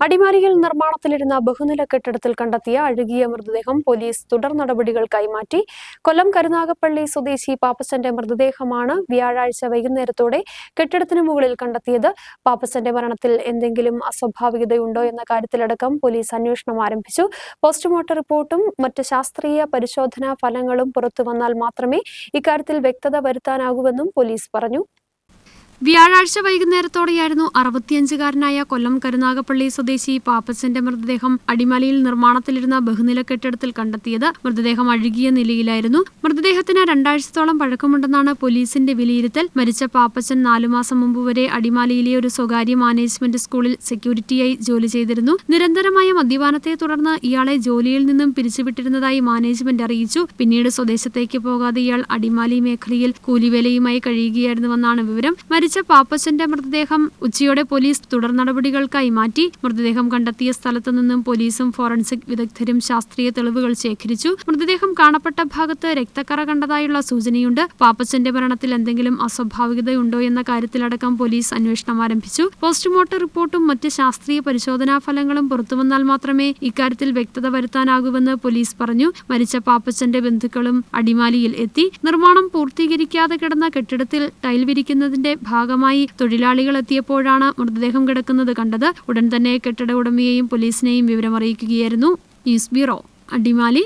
അടിമാലിയിൽ നിർമ്മാണത്തിലിരുന്ന ബഹുനില കെട്ടിടത്തിൽ കണ്ടെത്തിയ അഴുകിയ മൃതദേഹം പോലീസ് തുടർ നടപടികൾക്കായി മാറ്റി. കൊല്ലം കരുനാഗപ്പള്ളി സ്വദേശി പാപ്പച്ചന്റെ മൃതദേഹമാണ് വ്യാഴാഴ്ച വൈകുന്നേരത്തോടെ കെട്ടിടത്തിന് മുകളിൽ കണ്ടെത്തിയത്. പാപ്പച്ചന്റെ മരണത്തിൽ എന്തെങ്കിലും അസ്വാഭാവികതയുണ്ടോ എന്ന കാര്യത്തിലടക്കം പോലീസ് അന്വേഷണം ആരംഭിച്ചു. പോസ്റ്റ്മോർട്ടം റിപ്പോർട്ടും മറ്റ് ശാസ്ത്രീയ പരിശോധനാ ഫലങ്ങളും പുറത്തുവന്നാൽ മാത്രമേ ഇക്കാര്യത്തിൽ വ്യക്തത വരുത്താനാകൂവെന്നും പോലീസ് പറഞ്ഞു. വ്യാഴാഴ്ച വൈകുന്നേരത്തോടെയായിരുന്നു 65-കാരനായ കൊല്ലം കരുനാഗപ്പള്ളി സ്വദേശി പാപ്പച്ചന്റെ മൃതദേഹം അടിമാലിയിൽ നിർമ്മാണത്തിലിരുന്ന ബഹുനില കെട്ടിടത്തിൽ കണ്ടെത്തിയത്. മൃതദേഹം അഴുകിയ നിലയിലായിരുന്നു. മൃതദേഹത്തിന് 2 ആഴ്ചത്തോളം പഴക്കമുണ്ടെന്നാണ് പോലീസിന്റെ വിലയിരുത്തൽ. മരിച്ച പാപ്പച്ചൻ 4 മാസം മുമ്പ് വരെ അടിമാലിയിലെ ഒരു സ്വകാര്യ മാനേജ്മെന്റ് സ്കൂളിൽ സെക്യൂരിറ്റിയായി ജോലി ചെയ്തിരുന്നു. നിരന്തരമായ മദ്യപാനത്തെ തുടർന്ന് ഇയാളെ ജോലിയിൽ നിന്നും പിരിച്ചുവിട്ടിരുന്നതായി മാനേജ്മെന്റ് അറിയിച്ചു. പിന്നീട് സ്വദേശത്തേക്ക് പോകാതെ ഇയാൾ അടിമാലി മേഖലയിൽ കൂലിവേലയുമായി കഴിയുകയായിരുന്നുവെന്നാണ് വിവരം. മരിച്ച പാപ്പച്ചന്റെ മൃതദേഹം ഉച്ചയോടെ പോലീസ് തുടർ നടപടികൾക്കായി മാറ്റി. മൃതദേഹം കണ്ടെത്തിയ സ്ഥലത്തു നിന്നും പോലീസും ഫോറൻസിക് വിദഗ്ധരും ശാസ്ത്രീയ തെളിവുകൾ ശേഖരിച്ചു. മൃതദേഹം കാണപ്പെട്ട ഭാഗത്ത് രക്തക്കറ കണ്ടതായുള്ള സൂചനയുണ്ട്. പാപ്പച്ചന്റെ മരണത്തിൽ എന്തെങ്കിലും അസ്വാഭാവികതയുണ്ടോ എന്ന കാര്യത്തിലടക്കം പോലീസ് അന്വേഷണം ആരംഭിച്ചു. പോസ്റ്റ്മോർട്ടം റിപ്പോർട്ടും മറ്റ് ശാസ്ത്രീയ പരിശോധനാ ഫലങ്ങളും പുറത്തുവന്നാൽ മാത്രമേ ഇക്കാര്യത്തിൽ വ്യക്തത വരുത്താനാകൂവെന്ന് പോലീസ് പറഞ്ഞു. മരിച്ച പാപ്പച്ചന്റെ ബന്ധുക്കളും അടിമാലിയിൽ എത്തി. നിർമ്മാണം പൂർത്തീകരിക്കാതെ കിടന്ന കെട്ടിടത്തിൽ ടൈൽ വിരിക്കുന്നതിന്റെ ഭാഗമായി തൊഴിലാളികൾ എത്തിയപ്പോഴാണ് മൃതദേഹം കിടക്കുന്നത് കണ്ടത്. ഉടൻ തന്നെ കെട്ടിട ഉടമയെയും പോലീസിനെയും വിവരമറിയിക്കുകയായിരുന്നു. News bureau, Adimali.